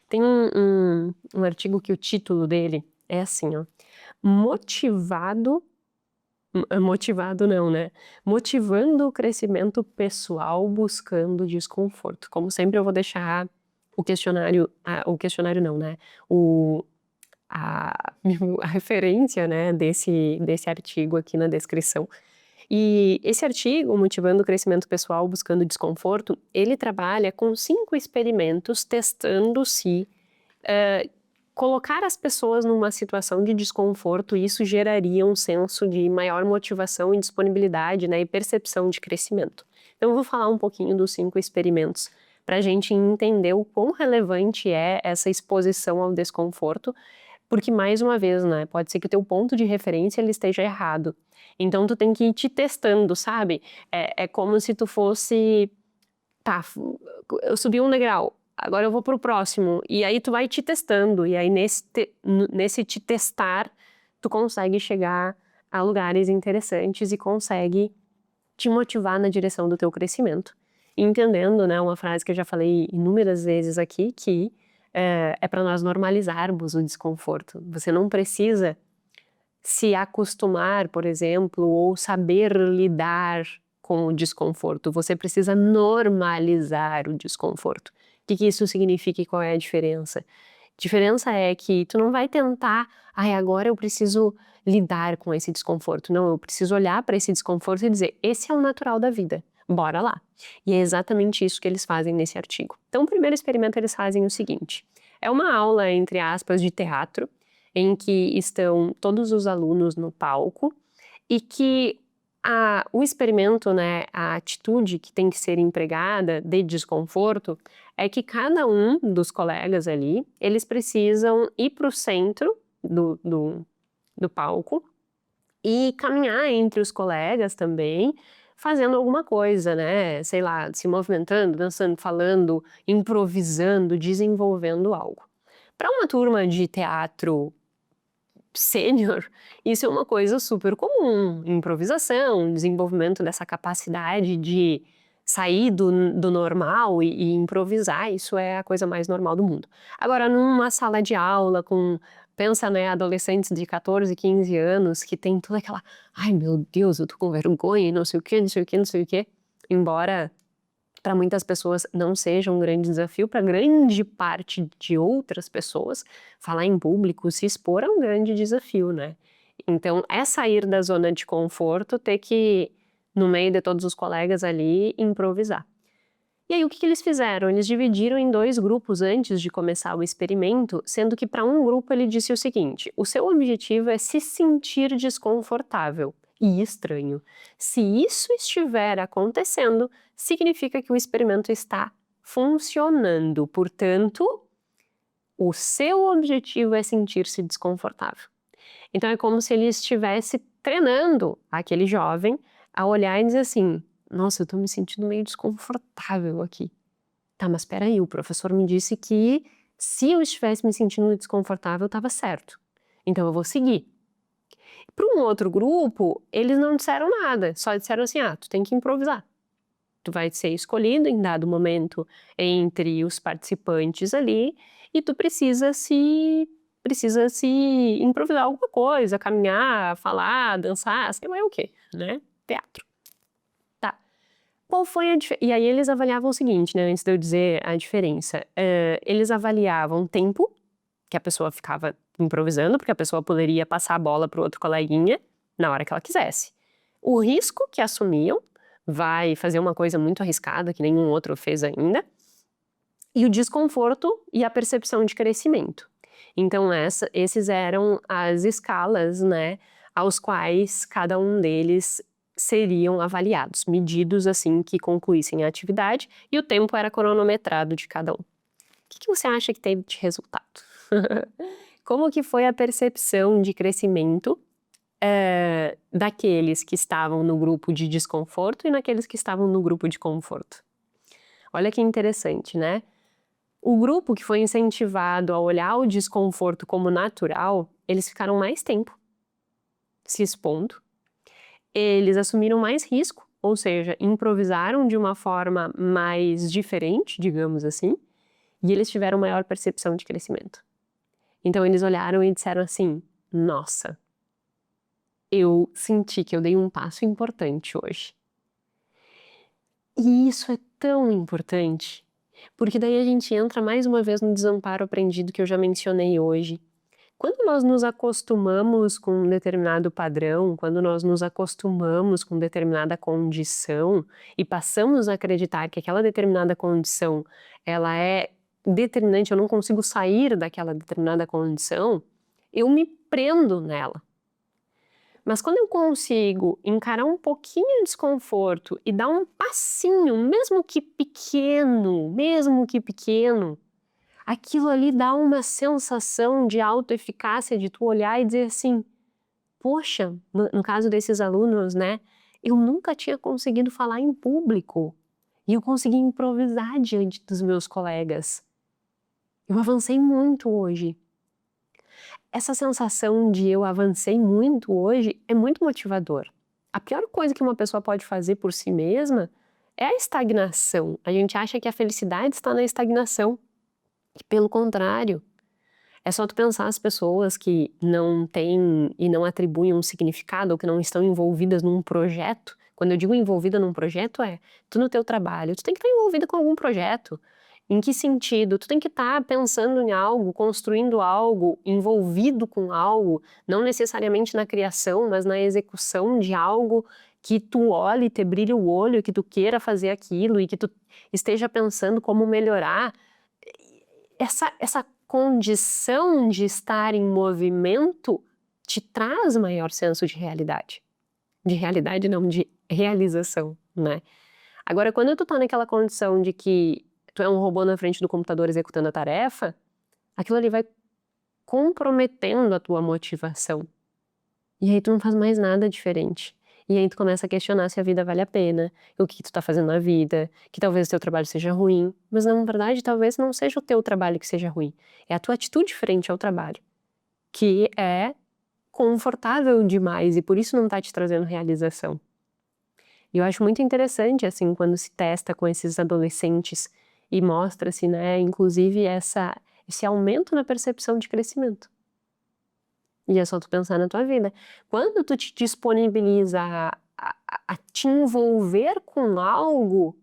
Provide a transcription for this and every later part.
Tem um artigo que o título dele é assim, ó: "Motivado", motivado não, né, "Motivando o crescimento pessoal buscando desconforto". Como sempre eu vou deixar o questionário não, né, o a a referência, né, desse artigo aqui na descrição. E esse artigo, Motivando o Crescimento Pessoal Buscando Desconforto, ele trabalha com 5 experimentos testando se, colocar as pessoas numa situação de desconforto, isso geraria um senso de maior motivação e disponibilidade, né, e percepção de crescimento. Então eu vou falar um pouquinho dos 5 experimentos, pra gente entender o quão relevante é essa exposição ao desconforto, porque mais uma vez, né, pode ser que o teu ponto de referência ele esteja errado. Então tu tem que ir te testando, sabe? É como se tu fosse, tá, eu subi um degrau, agora eu vou para o próximo, e aí tu vai te testando, e aí nesse te testar, tu consegue chegar a lugares interessantes e consegue te motivar na direção do teu crescimento. Entendendo, né, uma frase que eu já falei inúmeras vezes aqui, que é para nós normalizarmos o desconforto. Você não precisa se acostumar, por exemplo, ou saber lidar com o desconforto, você precisa normalizar o desconforto. O que que isso significa e qual é a diferença? Diferença é que tu não vai tentar: "Ai, agora eu preciso lidar com esse desconforto". Não, eu preciso olhar para esse desconforto e dizer: "Esse é o natural da vida, bora lá". E é exatamente isso que eles fazem nesse artigo. Então o primeiro experimento eles fazem o seguinte, é uma aula, entre aspas, de teatro, em que estão todos os alunos no palco e que o experimento, né, a atitude que tem que ser empregada de desconforto, é que cada um dos colegas ali, eles precisam ir para o centro do palco e caminhar entre os colegas também, fazendo alguma coisa, né, sei lá, se movimentando, dançando, falando, improvisando, desenvolvendo algo. Para uma turma de teatro sênior, isso é uma coisa super comum, improvisação, desenvolvimento dessa capacidade de sair do normal e improvisar, isso é a coisa mais normal do mundo. Agora numa sala de aula com, pensa, né, adolescentes de 14, 15 anos que tem toda aquela: "Ai meu Deus, eu tô com vergonha e não sei o quê, não sei o quê, não sei o quê", embora para muitas pessoas não seja um grande desafio, para grande parte de outras pessoas, falar em público, se expor é um grande desafio, né. Então é sair da zona de conforto, ter que, no meio de todos os colegas ali, improvisar. E aí o que que eles fizeram? Eles dividiram em 2 grupos antes de começar o experimento, sendo que para um grupo ele disse o seguinte: "O seu objetivo é se sentir desconfortável e estranho. Se isso estiver acontecendo, significa que o experimento está funcionando, portanto, o seu objetivo é sentir-se desconfortável". Então é como se ele estivesse treinando aquele jovem a olhar e dizer assim: "Nossa, eu tô me sentindo meio desconfortável aqui. Tá, mas espera aí, o professor me disse que se eu estivesse me sentindo desconfortável estava certo, então eu vou seguir". Para um outro grupo, eles não disseram nada, só disseram assim: "Ah, tu tem que improvisar. Tu vai ser escolhido em dado momento entre os participantes ali, e tu precisa se improvisar alguma coisa, caminhar, falar, dançar, sei lá o quê, né, teatro". Tá. Qual foi a dife e aí eles avaliavam o seguinte, né, antes de eu dizer a diferença, eles avaliavam o tempo que a pessoa ficava improvisando, porque a pessoa poderia passar a bola para o outro coleguinha na hora que ela quisesse. O risco que assumiam, vai fazer uma coisa muito arriscada que nenhum outro fez ainda, e o desconforto e a percepção de crescimento. Então esses eram as escalas, né, aos quais cada um deles seriam avaliados, medidos assim que concluíssem a atividade, e o tempo era cronometrado de cada um. O que que você acha que teve de resultado? Como que foi a percepção de crescimento, daqueles que estavam no grupo de desconforto e naqueles que estavam no grupo de conforto? Olha que interessante, né? O grupo que foi incentivado a olhar o desconforto como natural, eles ficaram mais tempo se expondo, eles assumiram mais risco, ou seja, improvisaram de uma forma mais diferente, digamos assim, e eles tiveram maior percepção de crescimento. Então eles olharam e disseram assim: nossa, eu senti que eu dei um passo importante hoje. E isso é tão importante, porque daí a gente entra mais uma vez no desamparo aprendido que eu já mencionei hoje. Quando nós nos acostumamos com um determinado padrão, quando nós nos acostumamos com determinada condição e passamos a acreditar que aquela determinada condição, ela é determinante, eu não consigo sair daquela determinada condição, eu me prendo nela. Mas quando eu consigo encarar um pouquinho de desconforto e dar um passinho, mesmo que pequeno, aquilo ali dá uma sensação de autoeficácia, de tu olhar e dizer assim: poxa, no caso desses alunos, né, eu nunca tinha conseguido falar em público e eu consegui improvisar diante dos meus colegas. Eu avancei muito hoje. Essa sensação de eu avancei muito hoje é muito motivador. A pior coisa que uma pessoa pode fazer por si mesma é a estagnação. A gente acha que a felicidade está na estagnação. E pelo contrário, é só tu pensar as pessoas que não têm e não atribuem um significado ou que não estão envolvidas num projeto. Quando eu digo envolvida num projeto tu no teu trabalho, tu tem que estar envolvida com algum projeto. Em que sentido? Tu tem que estar pensando em algo, construindo algo, envolvido com algo, não necessariamente na criação, mas na execução de algo que tu olhe e te brilhe o olho, que tu queira fazer aquilo e que tu esteja pensando como melhorar. Essa condição de estar em movimento te traz maior senso de realidade. De realidade não, de realização, né? Agora, quando tu tá naquela condição de que tu é um robô na frente do computador executando a tarefa, aquilo ali vai comprometendo a tua motivação. E aí tu não faz mais nada diferente. E aí tu começa a questionar se a vida vale a pena, o que tu tá fazendo na vida, que talvez o teu trabalho seja ruim, mas na verdade talvez não seja o teu trabalho que seja ruim, é a tua atitude frente ao trabalho, que é confortável demais e por isso não tá te trazendo realização. E eu acho muito interessante, assim, quando se testa com esses adolescentes e mostra-se, né, inclusive esse aumento na percepção de crescimento. E é só tu pensar na tua vida. Quando tu te disponibiliza a te envolver com algo,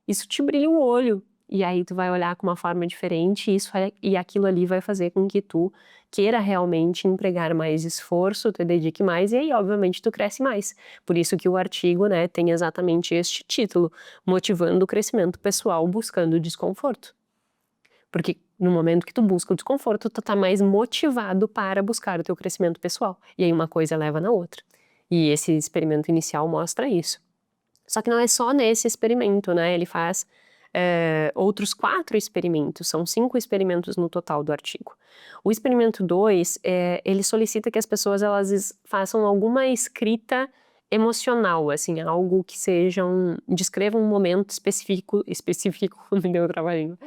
isso te brilha o olho. E aí tu vai olhar com uma forma diferente e aquilo ali vai fazer com que tu queira realmente empregar mais esforço, te dedique mais e aí obviamente tu cresce mais. Por isso que o artigo, né, tem exatamente este título, Motivando o Crescimento Pessoal Buscando Desconforto. Porque no momento que tu busca o desconforto, tu tá mais motivado para buscar o teu crescimento pessoal. E aí uma coisa leva na outra. E esse experimento inicial mostra isso. Só que não é só nesse experimento, né? Ele faz outros 4 experimentos, são 5 experimentos no total do artigo. O experimento 2, ele solicita que as pessoas elas façam alguma escrita emocional, assim, algo que descreva um momento específico, me deu trabalhinho,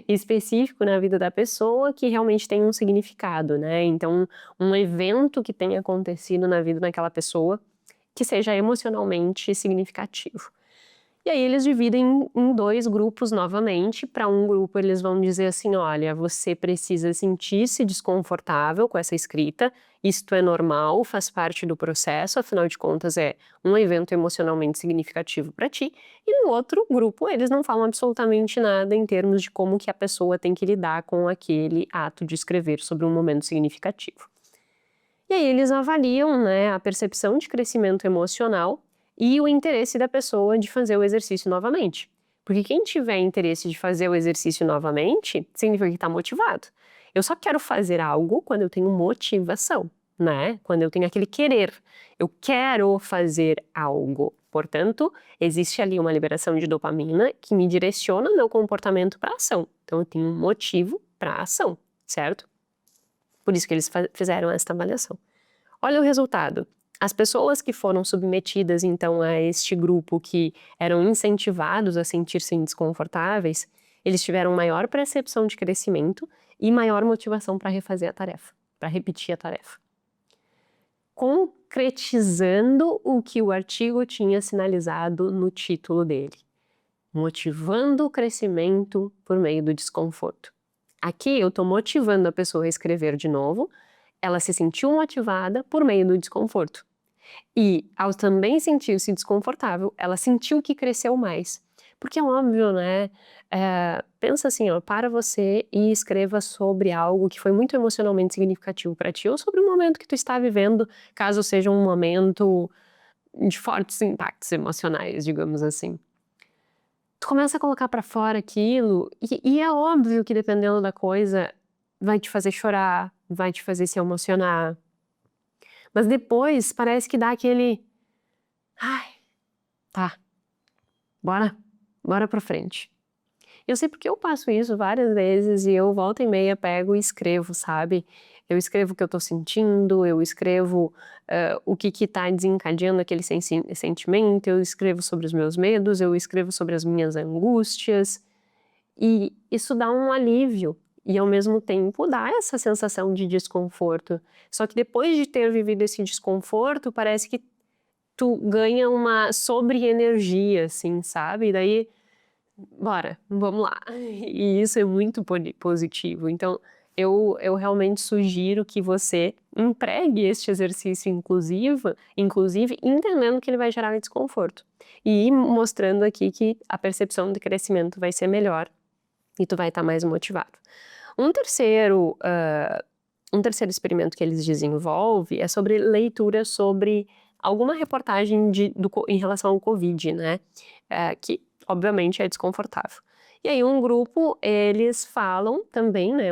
específico na vida da pessoa que realmente tem um significado, né? Então, um evento que tenha acontecido na vida daquela pessoa que seja emocionalmente significativo. E aí eles dividem em 2 grupos novamente. Para um grupo eles vão dizer assim, olha, você precisa sentir-se desconfortável com essa escrita, isto é normal, faz parte do processo, afinal de contas é um evento emocionalmente significativo para ti. E no outro grupo eles não falam absolutamente nada em termos de como que a pessoa tem que lidar com aquele ato de escrever sobre um momento significativo. E aí eles avaliam, né, a percepção de crescimento emocional e o interesse da pessoa de fazer o exercício novamente. Porque quem tiver interesse de fazer o exercício novamente, significa que está motivado. Eu só quero fazer algo quando eu tenho motivação, né? Quando eu tenho aquele querer. Eu quero fazer algo. Portanto, existe ali uma liberação de dopamina que me direciona o meu comportamento para ação. Então, eu tenho um motivo para a ação, certo? Por isso que eles fizeram esta avaliação. Olha o resultado. As pessoas que foram submetidas, então, a este grupo que eram incentivados a sentir-se desconfortáveis, eles tiveram maior percepção de crescimento e maior motivação para refazer a tarefa, para repetir a tarefa. Concretizando o que o artigo tinha sinalizado no título dele. Motivando o crescimento por meio do desconforto. Aqui eu tô motivando a pessoa a escrever de novo, ela se sentiu motivada por meio do desconforto. E ao também sentir-se desconfortável, ela sentiu que cresceu mais. Porque é óbvio, né, pensa assim, ó, para você e escreva sobre algo que foi muito emocionalmente significativo para ti, ou sobre um momento que tu está vivendo, caso seja um momento de fortes impactos emocionais, digamos assim. Tu começa a colocar pra fora aquilo, e é óbvio que dependendo da coisa, vai te fazer chorar, vai te fazer se emocionar. Mas depois parece que dá aquele: "Ai, tá, bora pra frente". Eu sei porque eu passo isso várias vezes e eu volta e meia pego e escrevo, sabe. Eu escrevo o que eu tô sentindo, eu escrevo, o que tá desencadeando aquele sentimento, eu escrevo sobre os meus medos, eu escrevo sobre as minhas angústias, e isso dá um alívio, e ao mesmo tempo dá essa sensação de desconforto. Só que depois de ter vivido esse desconforto, parece que tu ganha uma sobre-energia, assim, sabe, e daí bora, vamos lá. E isso é muito positivo. Então, eu realmente sugiro que você empregue este exercício inclusive entendendo que ele vai gerar desconforto. E ir mostrando aqui que a percepção de crescimento vai ser melhor e tu vai estar mais motivado. Um terceiro, um terceiro experimento que eles desenvolvem é sobre leitura sobre alguma reportagem em relação ao Covid, né? Que obviamente é desconfortável. E aí um grupo, eles falam também, né,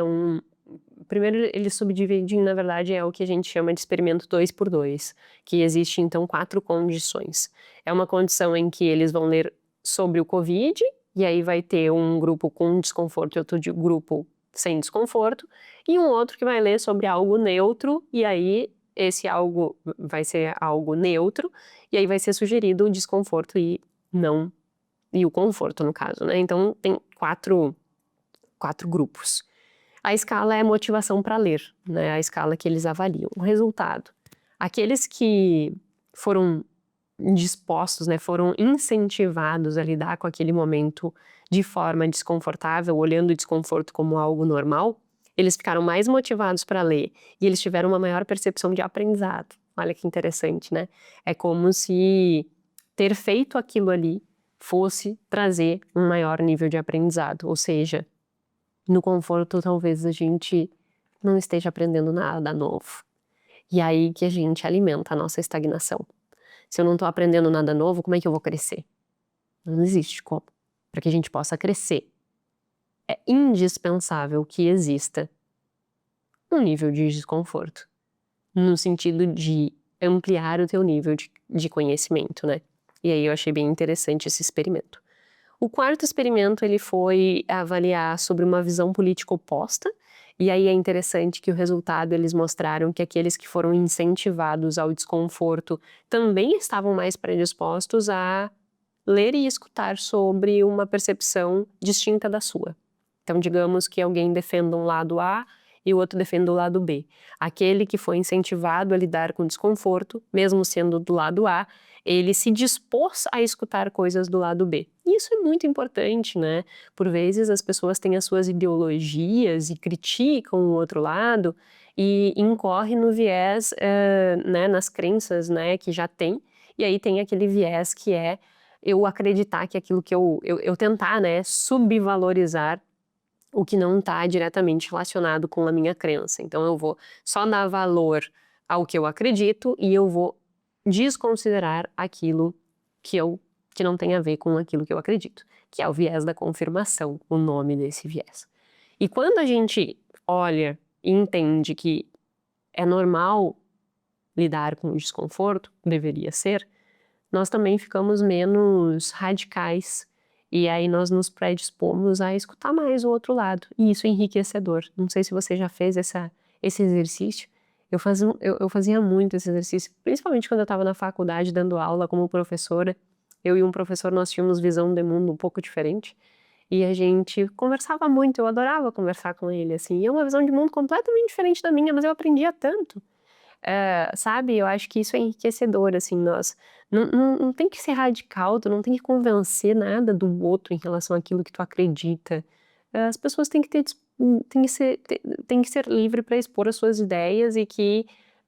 primeiro eles subdividem, na verdade, é o que a gente chama de experimento 2x2, que existe então 4 condições. É uma condição em que eles vão ler sobre o Covid, e aí vai ter um grupo com desconforto e outro grupo sem desconforto, e um outro que vai ler sobre algo neutro, e aí esse algo vai ser algo neutro, e aí vai ser sugerido o desconforto e o conforto, no caso, né? Então tem quatro grupos. A escala é motivação para ler, né? A escala que eles avaliam. O resultado: aqueles que foram dispostos, né, foram incentivados a lidar com aquele momento de forma desconfortável, olhando o desconforto como algo normal, eles ficaram mais motivados para ler e eles tiveram uma maior percepção de aprendizado. Olha que interessante, né? É como se ter feito aquilo ali fosse trazer um maior nível de aprendizado, ou seja, no conforto talvez a gente não esteja aprendendo nada novo. E aí que a gente alimenta a nossa estagnação. Se eu não estou aprendendo nada novo, como é que eu vou crescer? Não existe como. Para que a gente possa crescer, é indispensável que exista um nível de desconforto, no sentido de ampliar o teu nível de conhecimento, né? E aí eu achei bem interessante esse experimento. O quarto experimento, ele foi avaliar sobre uma visão política oposta, e aí é interessante que o resultado eles mostraram que aqueles que foram incentivados ao desconforto também estavam mais predispostos a ler e escutar sobre uma percepção distinta da sua. Então, digamos que alguém defenda um lado A e o outro defenda o lado B. Aquele que foi incentivado a lidar com desconforto, mesmo sendo do lado A, ele se dispôs a escutar coisas do lado B. E isso é muito importante, né? Por vezes as pessoas têm as suas ideologias e criticam o outro lado e incorre no viés, né, nas crenças, né, que já tem. E aí tem aquele viés que é eu acreditar que aquilo que eu tentar, né, subvalorizar o que não está diretamente relacionado com a minha crença. Então eu vou só dar valor ao que eu acredito e eu vou desconsiderar aquilo que não tem a ver com aquilo que eu acredito, que é o viés da confirmação, o nome desse viés. E quando a gente olha e entende que é normal lidar com o desconforto, deveria ser, nós também ficamos menos radicais e aí nós nos predispomos a escutar mais o outro lado, e isso é enriquecedor. Não sei se você já fez esse exercício. Eu fazia muito esse exercício, principalmente quando eu estava na faculdade dando aula como professora. Eu e um professor, nós tínhamos visão de mundo um pouco diferente, e a gente conversava muito, eu adorava conversar com ele, assim, e é uma visão de mundo completamente diferente da minha, mas eu aprendia tanto. Sabe, eu acho que isso é enriquecedor, assim, nós não tem que ser radical, tu não tem que convencer nada do outro em relação àquilo que tu acredita. As pessoas têm que ter tem que ser livre para expor as suas ideias e que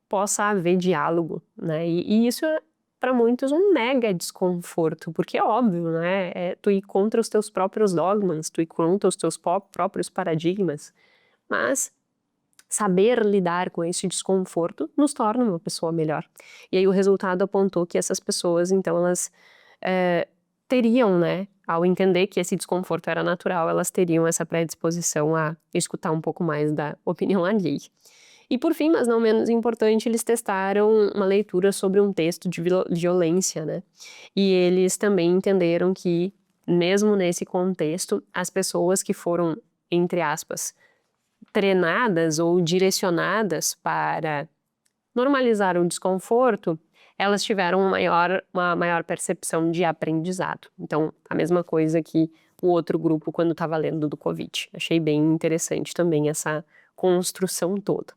possa haver diálogo, né, e isso é para muitos um mega desconforto, porque é óbvio, né, tu ir contra os teus próprios dogmas, tu ir contra os teus próprios paradigmas, mas saber lidar com esse desconforto nos torna uma pessoa melhor. E aí o resultado apontou que essas pessoas, então elas, teriam, né, ao entender que esse desconforto era natural, elas teriam essa predisposição a escutar um pouco mais da opinião alheia. E por fim, mas não menos importante, eles testaram uma leitura sobre um texto de violência, né, e eles também entenderam que, mesmo nesse contexto, as pessoas que foram, entre aspas, treinadas ou direcionadas para normalizar o desconforto, elas tiveram uma maior percepção de aprendizado. Então, a mesma coisa que o outro grupo quando estava lendo do Covid. Achei bem interessante também essa construção toda.